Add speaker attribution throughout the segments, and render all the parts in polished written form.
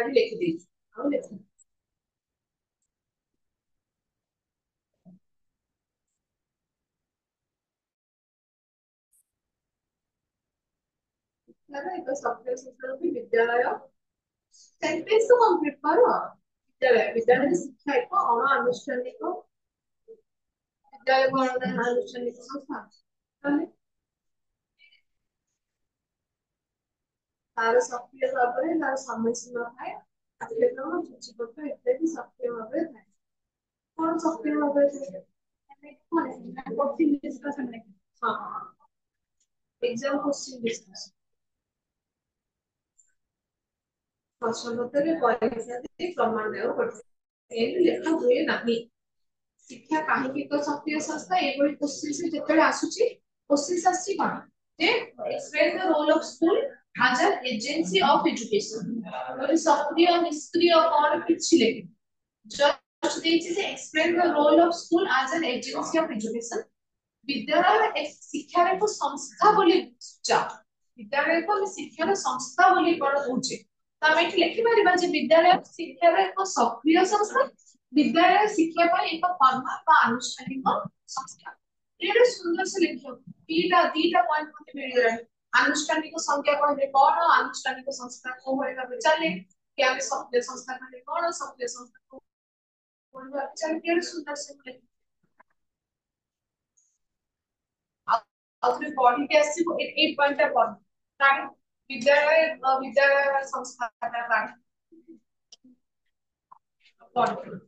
Speaker 1: लिख दीजिए। विद्यालय सेंटेंस तो कंप्लीट करो। विद्यालय विद्यालय शिक्षा एक अणानुष्ठानिक विद्यालय को अणानुष्ठानिक संस्था तार सक्रिय भाव में तार समय सीमा थाए पाठ्यक्रम सूचीबद्ध इत्यादि सक्रिय भाव में थाए कौन सक्रिय भाव में थाए क्वेश्चन डिस्कशन हां एग्जाम क्वेश्चन डिस्कशन प्रश्न पत्र परीक्षा दे प्रमाण देव पड़े एनु लेखा हुए नाही शिक्षा काहे को सक्रिय संस्था एवं क्वेश्चन से जेतले आसुची क्वेश्चन आसी कोन जे explain the role of school as an agency of education और सक्रिय निष्क्रिय कोन किछि लेखि जस्ट देछि से explain the role of school as an agency of education विद्यालय एक शिक्षा रे को संस्था बोली जा विद्यालय को शिक्षा संस्था बोली कोन होचे तो हम एठी लिखि परिबा जे विद्यालय शिक्षा रे एक सक्रिय संस्था विद्यालय शिक्षा पर एक फॉर्मल बा आनुष्ठानिक संस्था एटा सुंदर से लिखियो दीटा पॉइंट मते मिल गया आनुष्ठानिक संज्ञा कहले कोन आनुष्ठानिक संस्था को होय भाबे चले कि हम सक्रिय संस्था कहले कोन सक्रिय संस्था को होय भाबे चले एटा सुंदर से लिखियो अपने बॉडी के ऐसे को एक पॉइंट पर कारण विद्यालय विद्यालय संस्था का कारण बॉडी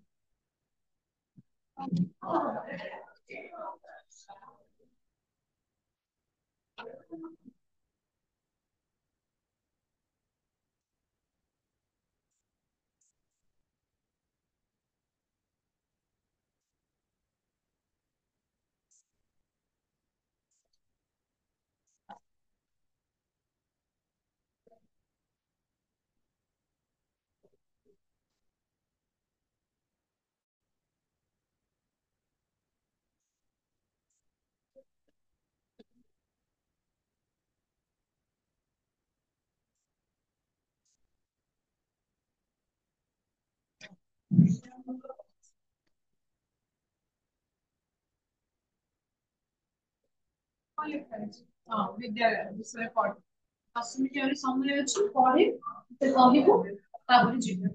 Speaker 1: हाँ विद्यालय विषय पढ़ 10 मिनट समय अच्छी पढ़े कहबू तापर जीवन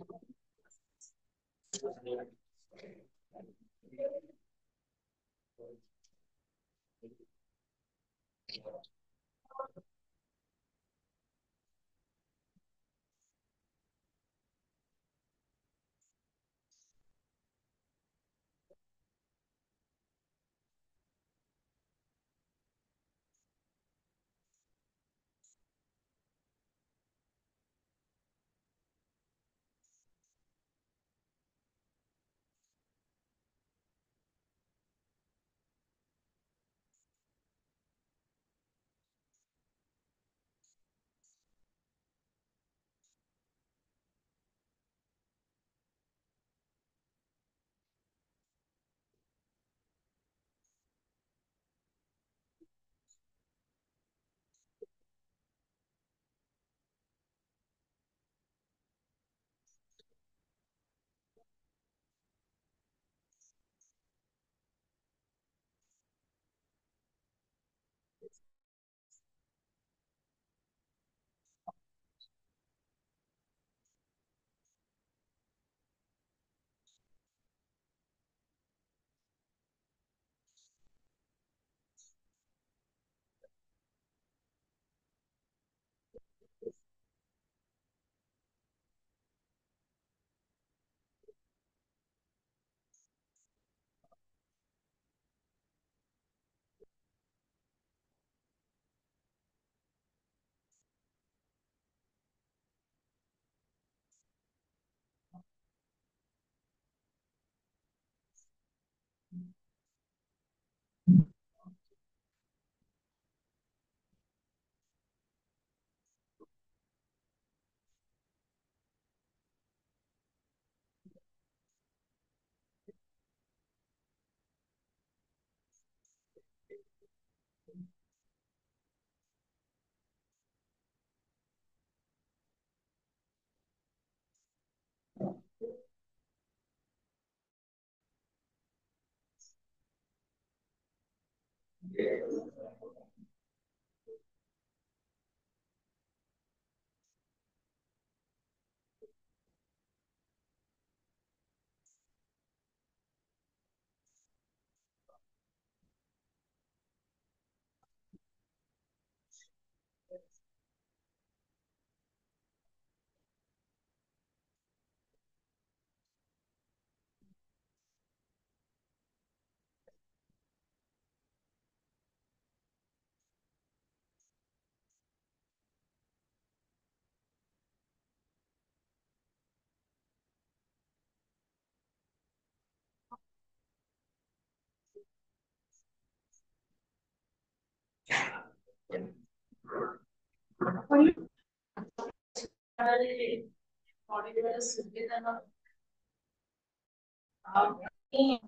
Speaker 2: ପଢିବାର ସୁବିଧା ନ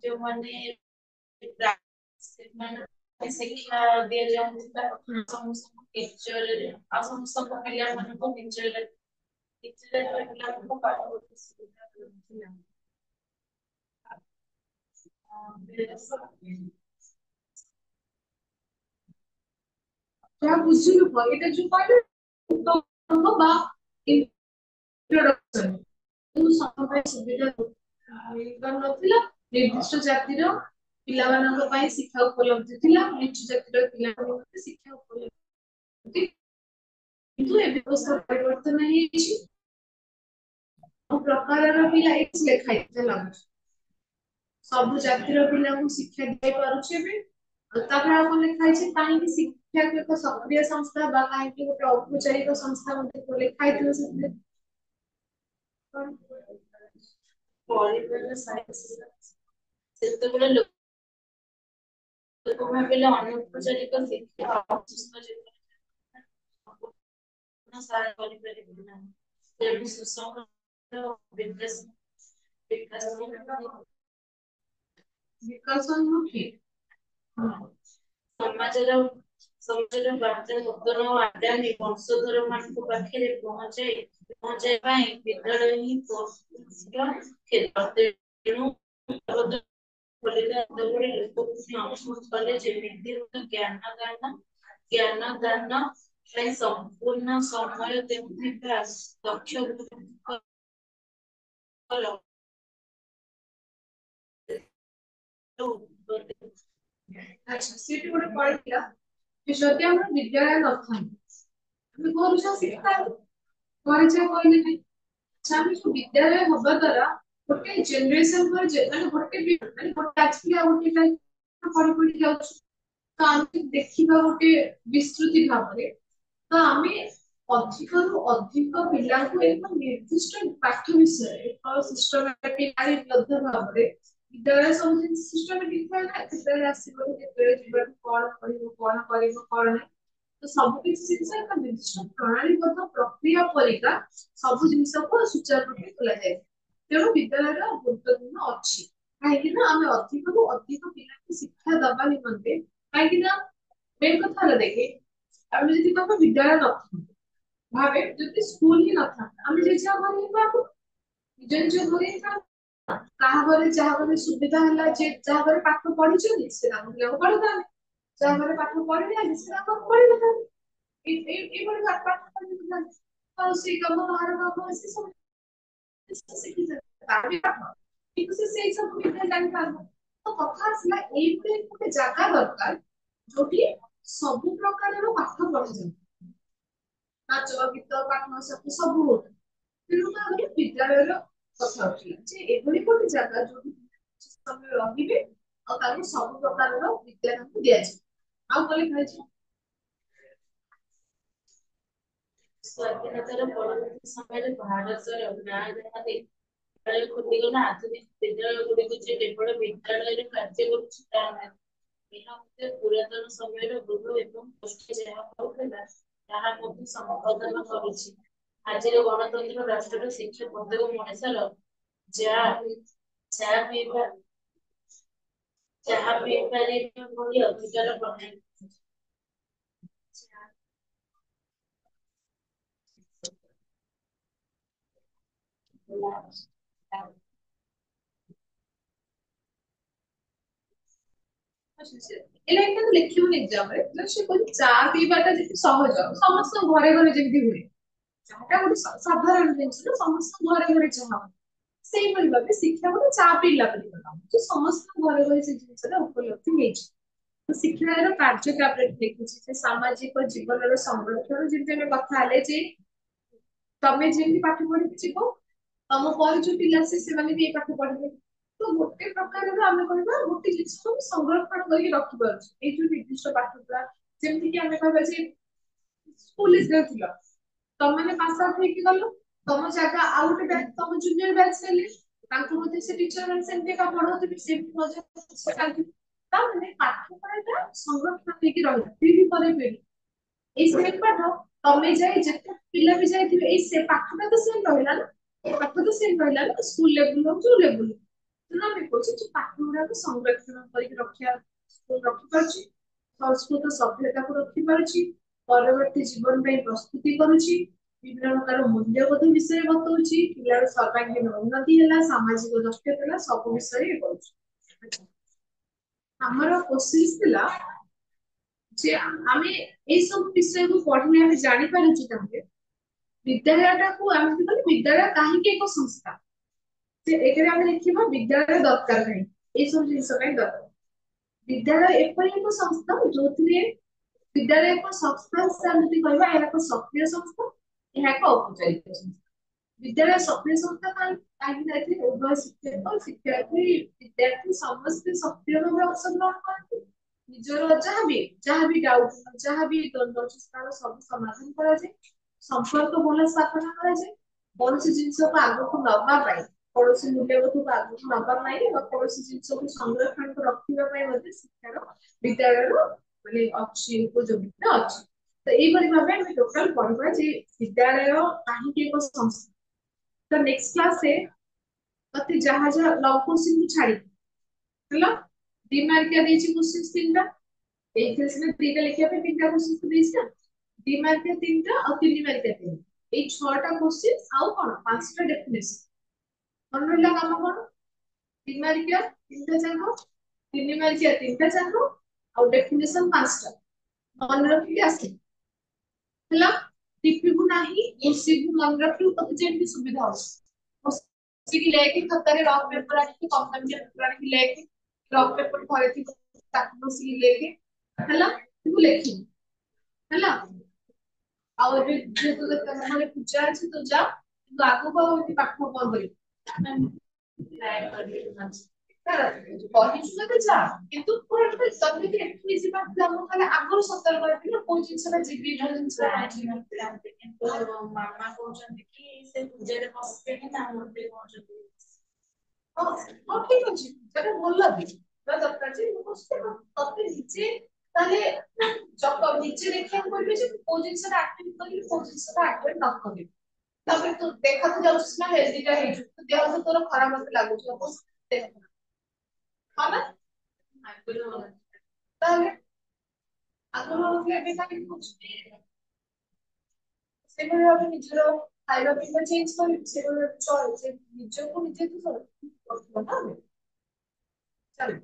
Speaker 2: ଯୋଉମାନେ ସେମାନେ ଶିକ୍ଷା ଦିଆଯାଉଥିବା ସମସ୍ତଙ୍କୁ ଟିଚର ଆଉ ସମସ୍ତଙ୍କ ପିଲାମାନଙ୍କୁ ଟିଚର ପିଲାମାନଙ୍କୁ ପାଠ ପଢିବା ସୁବିଧା ମିଳୁଥିଲା।
Speaker 1: ଯାହା ବୁଝିଲୁ ଏଇଟା ଯୋଉ କହିଲୁ ବା introduction, ସମବାୟ ସୁବିଧା ମିଳିପାରୁନଥିଲା। ନିର୍ଦ୍ଦିଷ୍ଟ ଜାତିର ପିଲାମାନଙ୍କ ପାଇଁ ଶିକ୍ଷା ଉପଲବ୍ଧ ଥିଲା, ନିଚୁ ଜାତିର ପିଲାମାନଙ୍କ ପାଇଁ ଶିକ୍ଷା ଉପଲବ୍ଧ। କିନ୍ତୁ ଏ ବ୍ୟବସ୍ଥା ପରିବର୍ତ୍ତନ ହେଇଯାଇଛି। ସବୁ ପ୍ରକାରର ପିଲା ଏଠି ଲେଖା ହେଇଥିଲା ଲାଗୁଛି। ସବୁ ଜାତିର ପିଲାଙ୍କୁ ଶିକ୍ଷା ଦିଆଇ ପାରୁଛି ଏବେ। ତାପରେ ଆଉ କଣ ଲେଖା ହେଇଛି, କାହିଁକି ଶିକ୍ଷାକୁ ଏକ ସକ୍ରିୟ ସଂସ୍ଥା ବା କାହିଁକି ଗୋଟେ ଔପଚାରିକ ସଂସ୍ଥା ମଧ୍ୟ ଲେଖା ହେଇଥିବ ସେଥିରେ।
Speaker 2: ପରିବାର ସେତେବେଳେ ଲୋକ ଭାବିଲେ ଅନୌପଚାରିକ ଶିକ୍ଷା ଅସୁସ୍ଥ ଜୀବନ ସାର କରିପାରିବେ ନାହିଁ। ତେଣୁ ସୁସଂସ୍କାର ବିକାଶ
Speaker 1: ବିକାଶୋନ୍ମୁଖୀ
Speaker 2: ସମାଜର ସମାଜର ବାର୍ତ୍ତା ନୂତନ ଓ ଆଗାମୀ ବଂଶଧର ମାନଙ୍କ ପାଖରେ ପହଞ୍ଚାଇବା ପାଇଁ ବିଦ୍ୟାଳୟ ହିଁ କ୍ଷେତ୍ର। ତେଣୁ କଲେ ଯେମିତି ଜ୍ଞାନ ଦାନ ପାଇଁ ସମ୍ପୂର୍ଣ୍ଣ ସମୟ ଦେଉଥିବା ଦକ୍ଷ
Speaker 1: ଆଚ୍ଛା ସେଠି ଗୋଟେ ପଢିଥିଲା ଯେ ଯଦି ଆମର ବିଦ୍ୟାଳୟ ନଥାନ୍ତା ଆମେ ଘରୁ ଶିଖିଥାନ୍ତୁ। ଘରେ ଯାହା କହିଲେ ନାହିଁ। ଆଚ୍ଛା ଆମେ ଯୋଉ ବିଦ୍ୟାଳୟ ହବା ଦ୍ୱାରା ଗୋଟେ ଜେନେରେସନ ପରେ ମାନେ ଗୋଟେ ଆଜିକାଲି ଆଉ ଗୋଟେ ପଢି ପଢି ଯାଉଛୁ। ତ ଆମେ ଦେଖିବା ଗୋଟେ ବିସ୍ତୃତି ଭାବରେ ତ ଆମେ ଅଧିକରୁ ଅଧିକ ପିଲାଙ୍କୁ ଏକ ନିର୍ଦ୍ଦିଷ୍ଟ ପାଠ ବିଷୟରେ ଭାବରେ ବିଦ୍ୟାଳୟ ସବୁ ଜିନିଷ ସିଷ୍ଟମେଟିକ ଥାଏ ନା, କେତେବେଳେ ଆସିବ କେତେବେଳେ ଯିବାକୁ କଣ କରିବ କଣ କରିବ କଣ ନାହିଁ। ତ ସବୁ କିଛି ଜିନିଷ ଏକ ନିର୍ଦ୍ଦିଷ୍ଟ ପ୍ରଣାଳୀଗତ ପ୍ରକ୍ରିୟା ପରିକା ସବୁ ଜିନିଷକୁ ସୁଚାରୁ ରୂପେ ତୁଲାଯାଏ। ତେଣୁ ବିଦ୍ୟାଳୟର ଗୁରୁତ୍ୱପୂର୍ଣ୍ଣ ଅଛି। କାହିଁକି ନା ଆମେ ଅଧିକରୁ ଅଧିକ ପିଲାଙ୍କୁ ଶିକ୍ଷା ଦବା ନିମନ୍ତେ କାହିଁକି ନା ମେନ୍ କଥା ହେଲା ଦେଖେ ଆମେ ଯଦି କହିବା ବିଦ୍ୟାଳୟ ନଥାନ୍ତା ଭାବେ ଯଦି ସ୍କୁଲ ହିଁ ନଥାନ୍ତା ଆମେ ଯେ ଯାହା ଘରେ ହିଁ ଥାନ୍ତୁ। ନିଜ ନିଜ ଘରେ ହିଁ ଥାନ୍ତୁ। କାହା ଘରେ ଯାହା ଘରେ ସୁବିଧା ହେଲା ଯେ ଯାହା ଘରେ ପାଠ ପଢିଛନ୍ତି ସେ ତାଙ୍କ ପିଲାଙ୍କୁ ପଢିଥାନ୍ତି। ଯାହା ଘରେ ପାଠ ପଢିନାହାନ୍ତି ସେ ତାଙ୍କ ପଢିନଥାନ୍ତି। ଏଇଭଳି ପାଠ ପଢିଥାନ୍ତି। ଆଉ ସେଇ କାମ ବାହାର କାମ ଆସି ସବୁ କିନ୍ତୁ ସେ ସେଇ ସବୁ ବିଦ୍ୟା ଜାଣିପାରିବ। ତ କଥା ଆସିଲା ଏଇଭଳି ଗୋଟେ ଜାଗା ଦରକାର ଯୋଉଠି ସବୁ ପ୍ରକାରର ପାଠ ପଢାଯାଏ। ନାଚ ଗୀତ ପାଠ ସାଠ ସବୁ ହଉ। ତେଣୁ ଆମେ ବିଦ୍ୟାଳୟର କଥା ଉଠିଲା ଯେ ଏଭଳି ଗୋଟେ ଜାଗା ଯୋଉଠି ସମୟ ରହିବେ ଆଉ ତାଙ୍କୁ ସବୁ ପ୍ରକାରର ବିଦ୍ୟା ତାଙ୍କୁ ଦିଆଯିବ। ଆଉ କଣ ଲେଖା
Speaker 2: ସ୍ୱାଧୀନତାର ପରବର୍ତ୍ତୀ ସମୟରେ ଭାରତର ଗାଁ ଗାଁରେ ବିଦ୍ୟାଳୟ ଖୋଲିଗଲା। ଆଧୁନିକ ବିଦ୍ୟାଳୟ ଗୁଡିକ ଯେ କେବଳ ବିଦ୍ୟାଳୟରେ କାର୍ଯ୍ୟ କରୁଛି ତାହା ନୁହେଁ। ଏହା ମଧ୍ୟ ପୁରାତନ ସମୟର ଗୃହ ଏବଂ ଗୋଷ୍ଠୀ ଯାହା ହଉଥିଲା ତାହା ମଧ୍ୟ ସମ୍ପାଦନ କରୁଛି। ଆଜିର ଗଣତନ୍ତ୍ର ରାଷ୍ଟ୍ରର ଶିକ୍ଷା ପ୍ରତ୍ୟେକ ମଣିଷର ଯାହା ପିଇବା ଚାହା ପିଇପାରିବା ଭଳି ଅଧିକାର ପ୍ରଦାନ
Speaker 1: ବୁଝୁଛି ଏ ଲାଇନଟା ତ ଲେଖିବୁନି ଏକ୍ସାମରେ, ସେ କହୁଛି ଚା ପିଇବାଟା ଯେମିତି ସହଜ ସମସ୍ତଙ୍କ ଘରେ ଘରେ ଯେମିତି ହୁଏ, ଚାଟା ଗୋଟେ ସାଧାରଣ ଜିନିଷ ନା, ସମସ୍ତଙ୍କ ଘରେ ଘରେ ଚାହା ହବ। ସେଇଭଳି ଭାବେ ଶିକ୍ଷା ଗୋଟେ ଚା ପିଇଲା ପରି କଥା, ଯେ ସମସ୍ତଙ୍କ ଘରେ ଘରେ ସେ ଜିନିଷଟା ଉପଲବ୍ଧି ହେଇଛି। ତ ଶିକ୍ଷାର କାର୍ଯ୍ୟକ୍ରମରେ ଲେଖିଛି ଯେ ସାମାଜିକ ଜୀବନର ସଂରକ୍ଷଣ, ଯେମିତି ଆମେ କଥା ହେଲେ ଯେ ତମେ ଯେମିତି ପାଠ ପଢିକି ଯିବ, ତମ ପରେ ଯୋଉ ପିଲା ଆସିବେ ସେମାନେ ବି ଏଇ ପାଠ ପଢିବେ। ତ ଗୋଟେ ପ୍ରକାରର ଆମେ କହିବା ଗୋଟେ ଜିନିଷକୁ ଆମେ ସଂରକ୍ଷଣ କରିକି ରଖିପାରୁଛୁ ଏଇ ଯୋଉ ନିର୍ଦ୍ଦିଷ୍ଟ ପାଠ ଗୁଡା। ଯେମିତି କି ଆମେ କହିବା ଯେ ସ୍କୁଲ ଥିଲ, ତମେ ପାସ୍ ଆଉଟ୍ ହେଇକି ଗଲ, ତମ ଜାଗା ଆଉ ଗୋଟେ ବ୍ୟାଚ୍, ତମ ଜୁନିୟର ବ୍ୟାଚ୍ ନେଲେ, ତାଙ୍କୁ ମଧ୍ୟ ସେ ଟିଚର ମାନେ ସେମିତି ଏକା ପଢଉଥିବେ, ସେମିତି ମଜା ଚାଲିଥିବ। ତାମାନେ ପାଠ ପଢାଟା ସଂରକ୍ଷଣ ହେଇକି ରହିଲା ପିଢି ପରେ ପିଢି। ଏଇ ସେମ ପାଠ ତମେ ଯାଇ ଯେତେ ପିଲା ବି ଯାଇଥିବେ, ଏଇ ସେ ପାଠଟା ତ ସେମ ରହିଲା ନା, ଏ ପାଠ ତ ସେମ ରହିଲା ନା, ସ୍କୁଲ ଲେବୁଲ ହଉ ଯୋଉ ଲେବୁଲ। ତେଣୁ ଆମେ କହୁଛେ ଯେ ପାଠ ଗୁଡାକୁ ସଂରକ୍ଷଣ କରିକି ରଖିବା, ରଖିପାରୁଛି, ସଂସ୍କୃତ ସଭ୍ୟତାକୁ ରଖିପାରୁଛି, ପରବର୍ତ୍ତୀ ଜୀବନ ପାଇଁ ପ୍ରସ୍ତୁତି କରୁଛି, ବିଭିନ୍ନ ପ୍ରକାର ମୂଲ୍ୟବୋଧ ବିଷୟରେ ବତଉଛି, ପିଲାର ସର୍ବାଙ୍ଗୀନ ଉନ୍ନତି ହେଲା, ସାମାଜିକ ଦକ୍ଷତା ହେଲା, ସବୁ ବିଷୟରେ କରୁଛି। ଆମର କୋଶ୍ଚିନ୍ ଥିଲା ଯେ ଆମେ ଏଇ ସବୁ ବିଷୟକୁ ପଢିଲେ ଆମେ ଜାଣିପାରୁଛୁ ତାହେଲେ ବିଦ୍ୟାଳୟଟାକୁ ଆମେ କହିଲେ ବିଦ୍ୟାଳୟ କାହିଁକି ଏକ ସଂସ୍ଥା, ଯେ ଏଠାରେ ଆମେ ଦେଖିବା ବିଦ୍ୟାଳୟ ଦରକାର ନାହିଁ, ଏଇ ସବୁ ଜିନିଷ ପାଇଁ ଦରକାର। ବିଦ୍ୟାଳୟ ଏପରି ଏକ ସଂସ୍ଥା ଯୋଉଥିରେ ବିଦ୍ୟାଳୟ ଏକ ସଂସ୍ଥା ସେମିତି କହିବା, ଏହା ଏକ ସକ୍ରିୟ ସଂସ୍ଥା, ଏହା ଏକ ଔପଚାରିକ ସଂସ୍ଥା। ବିଦ୍ୟାଳୟ ସକ୍ରିୟ ସଂସ୍ଥା କାହିଁକି ଏଥିରେ ଉଭୟ ଶିକ୍ଷକ ଶିକ୍ଷାର୍ଥୀ ବିଦ୍ୟାର୍ଥୀ ସମସ୍ତେ ସକ୍ରିୟ ଭାବେ ଅଂଶଗ୍ରହଣ କରନ୍ତି, ନିଜର ଯାହାବି ଡାଉଟ, ଯାହାବି ଦ୍ୱନ୍ଦ୍ୱ ଅଛି ତାର ସବୁ ସମାଧାନ କରାଯାଏ, ସମ୍ପର୍କ ଭଲ ସ୍ଥାପନ କରାଯାଏ, କୌଣସି ଜିନିଷକୁ ଆଗକୁ ନବା ପାଇଁ, କୌଣସି ମୂଲ୍ୟବୋଧକୁ ଆଗକୁ ନବା ପାଇଁ ବା କୌଣସି ଜିନିଷକୁ ସଂରକ୍ଷଣ ରଖିବା ପାଇଁ ମଧ୍ୟ ଶିକ୍ଷାର ବିଦ୍ୟାଳୟର ମାନେ ଅଛି, ଉପଯୋଗିତା ଅଛି। ତ ଏଇଭଳି ଭାବେ ଆମେ ଟୋଟାଲ ପଢିବା ଯେ ବିଦ୍ୟାଳୟ କାହିଁକି ଏକ ସଂସ୍ଥା। ତ ନେକ୍ସଟ କ୍ଲାସରେ ମତେ ଯାହା ଯାହା ଲଙ୍ଗ କୋଶ୍ଚିନ୍ ଛାଡି ହେଲା, 2 ମାର୍କିଆ ଦେଇଛି କୋଶ୍ଚିନ୍ 3ଟା, ଏଇଥିରେ ସିନା 2ଟା ଲେଖିବା ପାଇଁ 3ଟା କୋଶ୍ଚିନ୍ ଦେଇଛି ନା, 2 ମାର୍କିଆ 3ଟା ଆଉ 3 ମାର୍କିଆ 3ଟା, ଏଇ 6ଟା କୋଶ୍ଚିନ୍ ଆଉ କଣ 5ଟା ଡେଫିନେସନ। ମନେ ରହିଲା କାମ କଣ, 2 ମାର୍କିଆ 3ଟା ଯାକ, 3 ମାର୍କିଆ 3ଟା ଯାକ, ଆଉ ଡେଫିନେସନ 5ଟା ମନେ ରଖିକି ଆସେ ହେଲା। ଟିପିବୁ ନାହିଁ, ବସିବୁ ମନେ ରଖିବୁ, ତତେ ଯେମିତି ସୁବିଧା ହଉଛି ବସିକି ଲେଖି, ଖାତାରେ ରଫ ପେପର ଆଣିକି କମ୍ପାନୀ ପେପର ଆଣିକି ଲେଖି, ରଫ ପେପର ଧରିଥିବୁ ତାକୁ ବସିକି ଲେଖେ ହେଲା, ତୁ ଲେଖିବୁ ହେଲା। ଆଉ ଏବେ ଯେହେତୁ ମାନେ ପୂଜା ଅଛି ତୁ ଯା, କିନ୍ତୁ ଆଗକୁ ଆଉ ଏମିତି ପାଠ କଣ କରିବୁ, କହିଛୁ ଯଦି ଯା, କିନ୍ତୁ ତତେ ଏଠି ଯିବା ଖାଲି ଆଗରୁ ସତର୍କ ରହିବି ନା, କୋଉ ଜିନିଷଟା ଯିବି କୋଉ ଜିନିଷଟା
Speaker 2: କିନ୍ତୁ ମାମା କହୁଛନ୍ତି କି ସେ ପୂଜାରେ ବସିବେନି, ତା ମତେ କହୁଛନ୍ତି।
Speaker 1: ହଁ ହଁ ଠିକ ଅଛି, ସେଟା ଭଲ ବି ଦରକାର ଯେ ମୁଁ କହୁଛି ତତେ ନିଜେ ତାହେଲେ ନିଜେ ଦେଖିବାକୁ ପଡିବ ଯେ କୋଉ ଜିନିଷଟା ଆକ୍ଟିଭ କରିବି, କୋଉ ଜିନିଷଟା ଆକ୍ଟିଭ ନ କରିବି। ତାପରେ ତୁ ଦେଖାକୁ ଯାଉଛୁ ନା ହେଲଦିଟା ହେଇଛୁ, ତୁ ଦେହ ତ ତୋର ଖରାପ ମତେ ଲାଗୁଛି ଦେହ ହଁ ନା, ତାହେଲେ ଆଗରୁ ଏବେ କାହିଁକି କହୁଛି ସେଭଳି ଭାବେ ନିଜର ଖାଇବା ପିଇବା ଚେଞ୍ଜ କରିବି, ସେଭଳି ଭାବେ ଚଳ, ସେ ନିଜକୁ ନିଜେ ତୁ କରିବ ନା ଚାଲ।